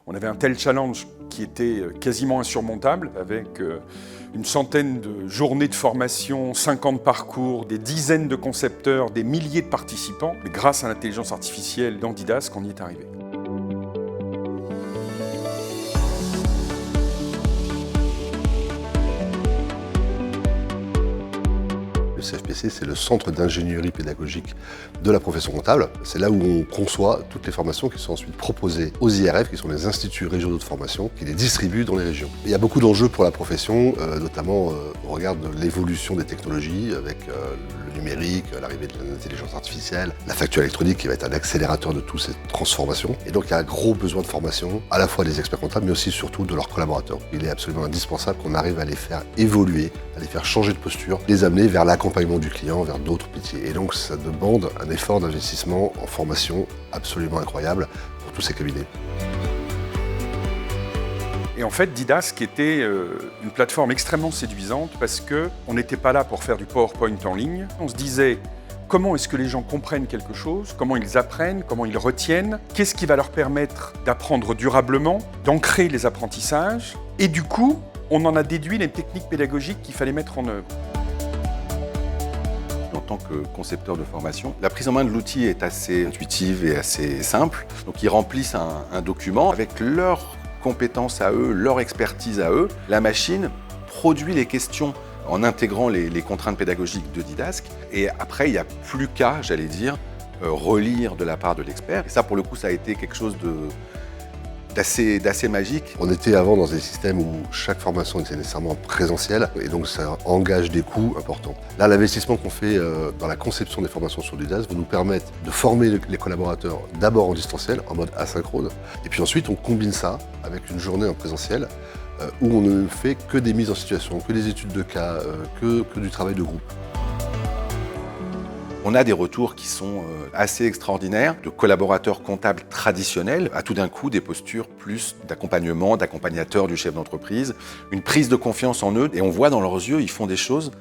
On avait un tel challenge qui était quasiment insurmontable, avec une centaine de journées de formation, 50 parcours, des dizaines de concepteurs, des milliers de participants. Mais grâce à l'intelligence artificielle dans Didask, on y est arrivé. Le CFPC, c'est le centre d'ingénierie pédagogique de la profession comptable. C'est là où on conçoit toutes les formations qui sont ensuite proposées aux IRF, qui sont les instituts régionaux de formation, qui les distribuent dans les régions. Il y a beaucoup d'enjeux pour la profession, notamment au regard de l'évolution des technologies, avec le numérique, l'arrivée de l'intelligence artificielle, la facture électronique qui va être un accélérateur de toutes ces transformations. Et donc il y a un gros besoin de formation, à la fois des experts comptables, mais aussi surtout de leurs collaborateurs. Il est absolument indispensable qu'on arrive à les faire évoluer, à les faire changer de posture, les amener vers l'accompagnement du client, vers d'autres métiers. Et donc ça demande un effort d'investissement en formation absolument incroyable pour tous ces cabinets. Et en fait, Didask était une plateforme extrêmement séduisante parce qu'on n'était pas là pour faire du PowerPoint en ligne. On se disait comment est-ce que les gens comprennent quelque chose, comment ils apprennent, comment ils retiennent, qu'est-ce qui va leur permettre d'apprendre durablement, d'ancrer les apprentissages. Et du coup, on en a déduit les techniques pédagogiques qu'il fallait mettre en œuvre. En tant que concepteur de formation, la prise en main de l'outil est assez intuitive et assez simple. Donc ils remplissent un document avec leurs compétences à eux, leur expertise à eux. La machine produit les questions en intégrant les contraintes pédagogiques de Didask. Et après, il n'y a plus qu'à, j'allais dire, relire de la part de l'expert. Et ça, pour le coup, ça a été quelque chose d'assez magique. On était avant dans des systèmes où chaque formation était nécessairement présentielle et donc ça engage des coûts importants. Là, l'investissement qu'on fait dans la conception des formations sur Didask va nous permettre de former les collaborateurs d'abord en distanciel, en mode asynchrone, et puis ensuite on combine ça avec une journée en présentiel où on ne fait que des mises en situation, que des études de cas, que du travail de groupe. On a des retours qui sont assez extraordinaires de collaborateurs comptables traditionnels à tout d'un coup des postures plus d'accompagnement, d'accompagnateur du chef d'entreprise, une prise de confiance en eux et on voit dans leurs yeux, ils font des choses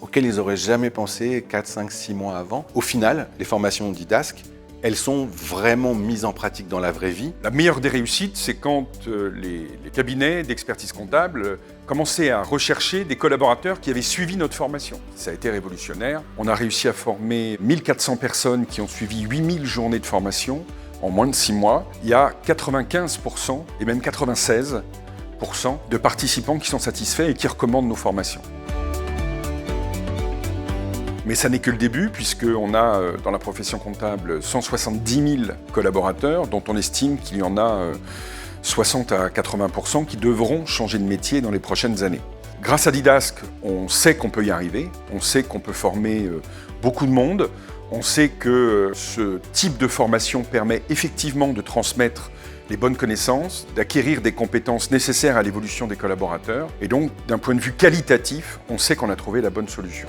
auxquelles ils n'auraient jamais pensé 4, 5, 6 mois avant. Au final, les formations Didask, elles sont vraiment mises en pratique dans la vraie vie. La meilleure des réussites, c'est quand les cabinets d'expertise comptable commençaient à rechercher des collaborateurs qui avaient suivi notre formation. Ça a été révolutionnaire. On a réussi à former 1400 personnes qui ont suivi 8000 journées de formation en moins de 6 mois. Il y a 95% et même 96% de participants qui sont satisfaits et qui recommandent nos formations. Mais ça n'est que le début, puisqu'on a dans la profession comptable 170 000 collaborateurs, dont on estime qu'il y en a 60 à 80% qui devront changer de métier dans les prochaines années. Grâce à Didask, on sait qu'on peut y arriver, on sait qu'on peut former beaucoup de monde, on sait que ce type de formation permet effectivement de transmettre les bonnes connaissances, d'acquérir des compétences nécessaires à l'évolution des collaborateurs. Et donc, d'un point de vue qualitatif, on sait qu'on a trouvé la bonne solution.